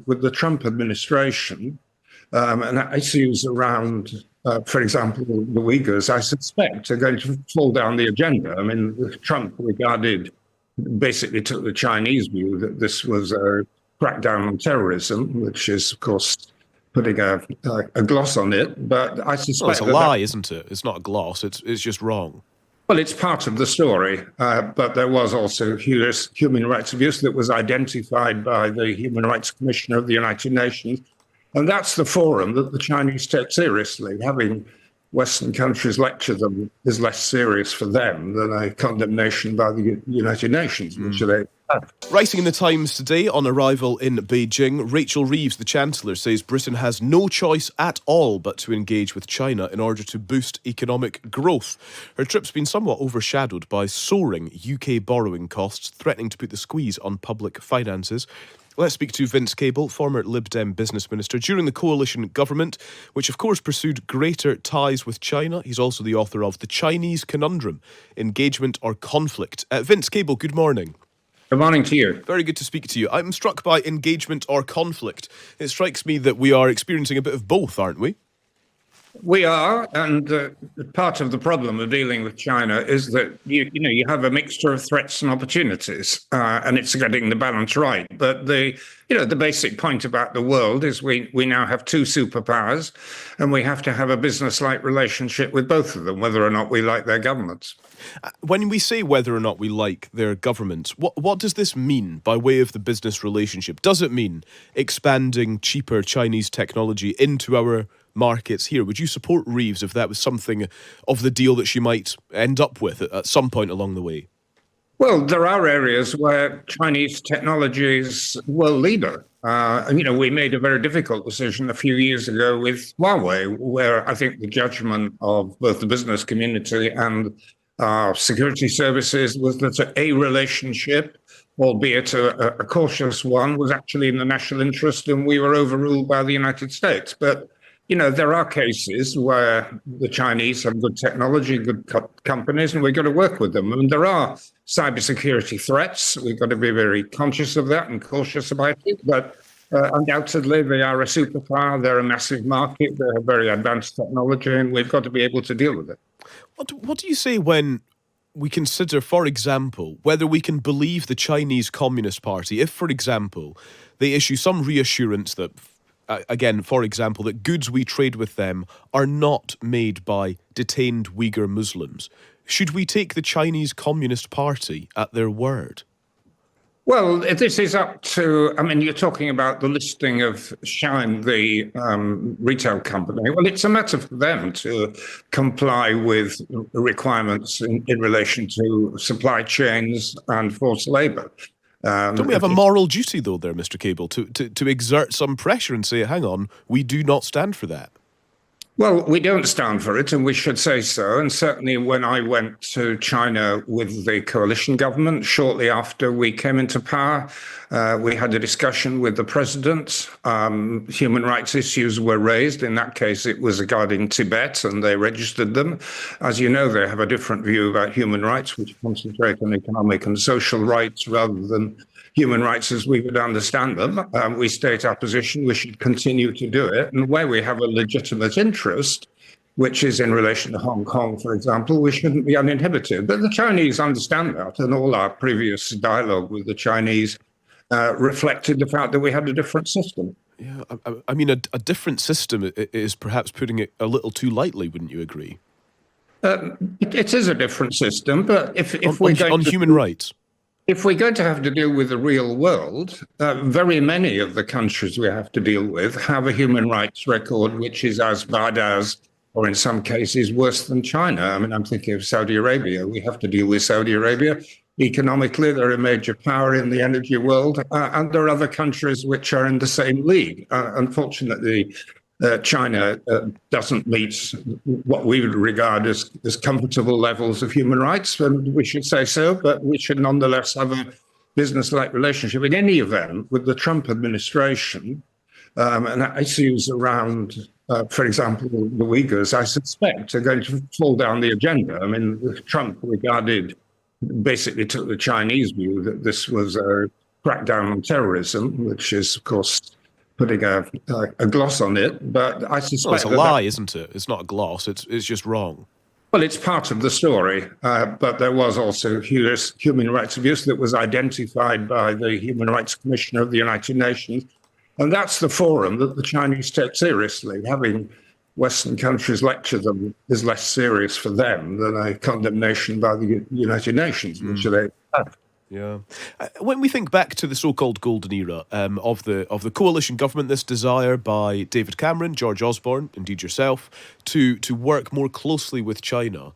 with the Trump administration and issues around, for example, the Uyghurs, I suspect are going to fall down the agenda. I mean, Trump basically took the Chinese view that this was a crackdown on terrorism, which is, of course, putting a gloss on it. But I suspect it's a lie, isn't it? It's not a gloss. It's just wrong. Well, it's part of the story, but there was also human rights abuse that was identified by the Human Rights Commissioner of the United Nations. And that's the forum that the Chinese take seriously. Having Western countries lecture them is less serious for them than a condemnation by the United Nations, which they have. Writing in the Times today on arrival in Beijing, Rachel Reeves, the Chancellor, says Britain has no choice at all but to engage with China in order to boost economic growth. Her trip's been somewhat overshadowed by soaring UK borrowing costs, threatening to put the squeeze on public finances. Let's speak to Vince Cable, former Lib Dem business minister during the coalition government, which of course pursued greater ties with China. He's also the author of The Chinese Conundrum, Engagement or Conflict. Vince Cable, good morning. Good morning to you. Very good to speak to you. I'm struck by engagement or conflict. It strikes me that we are experiencing a bit of both, aren't we? We are, and part of the problem of dealing with China is that you have a mixture of threats and opportunities, and it's getting the balance right. But the basic point about the world is we now have two superpowers, and we have to have a business-like relationship with both of them, whether or not we like their governments. When we say whether or not we like their governments, what does this mean by way of the business relationship? Does it mean expanding cheaper Chinese technology into our markets here? Would you support Reeves if that was something of the deal that she might end up with at some point along the way? Well, there are areas where Chinese technology is world leader. We made a very difficult decision a few years ago with Huawei, where I think the judgment of both the business community and security services was that a relationship, albeit a cautious one, was actually in the national interest, and we were overruled by the United States. But there are cases where the Chinese have good technology, good companies, and we've got to work with them. I mean, there are cybersecurity threats. We've got to be very conscious of that and cautious about it. But undoubtedly, they are a superpower. They're a massive market. They have very advanced technology, and we've got to be able to deal with it. What do you say when we consider, for example, whether we can believe the Chinese Communist Party if, for example, they issue some reassurance that, again, for example, that goods we trade with them are not made by detained Uyghur Muslims? Should we take the Chinese Communist Party at their word? Well, this is up to, you're talking about the listing of Shine, the retail company. Well, it's a matter for them to comply with requirements in relation to supply chains and forced labour. Don't we have a moral duty, though, there, Mr. Cable, to exert some pressure and say, hang on, we do not stand for that? Well, we don't stand for it, and we should say so. And certainly when I went to China with the coalition government, shortly after we came into power, we had a discussion with the president. Human rights issues were raised. In that case, it was regarding Tibet, and they registered them. As you know, they have a different view about human rights, which concentrate on economic and social rights rather than human rights as we would understand them. We state our position. We should continue to do it. And where we have a legitimate interest, which is in relation to Hong Kong, for example, we shouldn't be uninhibited. But the Chinese understand that, and all our previous dialogue with the Chinese reflected the fact that we had a different system. Yeah, a different system is perhaps putting it a little too lightly, wouldn't you agree? It is a different system, but if we're going on human rights. If we're going to have to deal with the real world, very many of the countries we have to deal with have a human rights record which is as bad as, or in some cases, worse than China. I'm thinking of Saudi Arabia. We have to deal with Saudi Arabia. Economically, they're a major power in the energy world, and there are other countries which are in the same league. Unfortunately, China doesn't meet what we would regard as comfortable levels of human rights, and we should say so, but we should nonetheless have a business-like relationship. In any event, with the Trump administration and issues around, for example, the Uyghurs, I suspect are going to fall down the agenda. Trump basically took the Chinese view that this was a crackdown on terrorism, which is, of course, putting a gloss on it, but I suspect Well, it's a lie, isn't it? It's not a gloss. It's just wrong. Well, it's part of the story, but there was also human rights abuse that was identified by the Human Rights Commissioner of the United Nations. And that's the forum that the Chinese take seriously. Having Western countries lecture them is less serious for them than a condemnation by the United Nations, which they have. Yeah. When we think back to the so-called golden era of the coalition government, this desire by David Cameron, George Osborne, indeed yourself, to work more closely with China,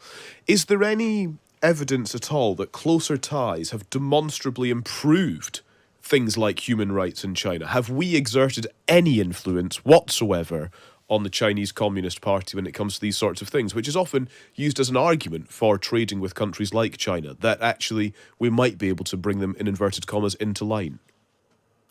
is there any evidence at all that closer ties have demonstrably improved things like human rights in China? Have we exerted any influence whatsoever on the Chinese Communist Party when it comes to these sorts of things, which is often used as an argument for trading with countries like China, that actually we might be able to bring them, in inverted commas, into line?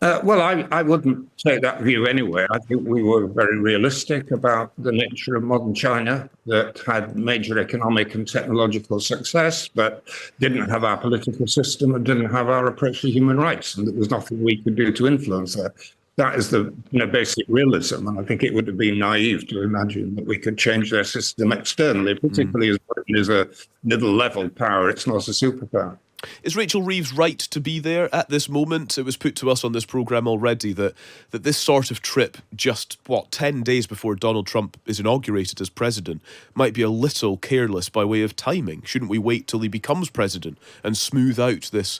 Well, I wouldn't take that view anyway. I think we were very realistic about the nature of modern China, that had major economic and technological success, but didn't have our political system and didn't have our approach to human rights, and there was nothing we could do to influence that. That is the basic realism, and I think it would have been naive to imagine that we could change their system externally, particularly as Britain is a middle-level power. It's not a superpower. Is Rachel Reeves right to be there at this moment? It was put to us on this programme already that this sort of trip, just, 10 days before Donald Trump is inaugurated as president, might be a little careless by way of timing. Shouldn't we wait till he becomes president and smooth out this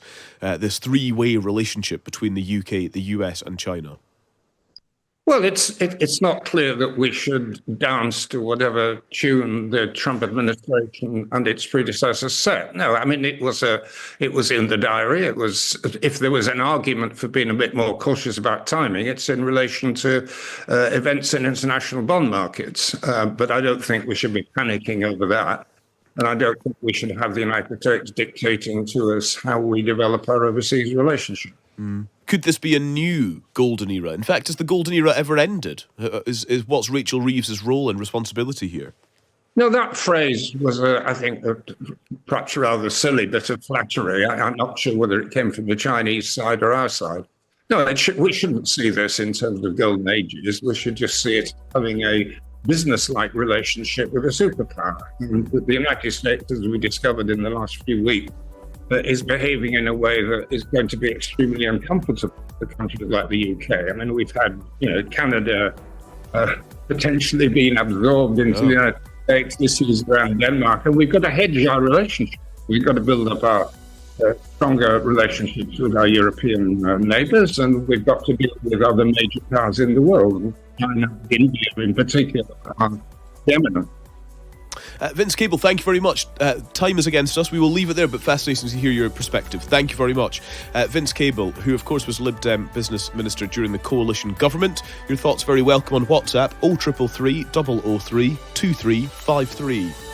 three-way relationship between the UK, the US and China? Well, it's not clear that we should dance to whatever tune the Trump administration and its predecessors set. No, I mean, it was in the diary. It was, if there was an argument for being a bit more cautious about timing, it's in relation to events in international bond markets. But I don't think we should be panicking over that. And I don't think we should have the United States dictating to us how we develop our overseas relationship. Could this be a new golden era? In fact, has the golden era ever ended? Is what's Rachel Reeves' role and responsibility here? No, that phrase was, I think, perhaps rather silly bit of flattery. I'm not sure whether it came from the Chinese side or our side. No, we shouldn't see this in terms of golden ages. We should just see it having a businesslike relationship with a superpower. And the United States, as we discovered in the last few weeks, is behaving in a way that is going to be extremely uncomfortable for countries like the UK. I mean, we've had, Canada potentially being absorbed into the United States, issues around Denmark, and we've got to hedge our relationship. We've got to build up our stronger relationships with our European neighbours, and we've got to deal with other major powers in the world, China, India in particular, are eminent. Vince Cable, thank you very much. Time is against us. We will leave it there, but fascinating to hear your perspective. Thank you very much. Vince Cable, who of course was Lib Dem business minister during the coalition government. Your thoughts very welcome on WhatsApp 0333 003 2353.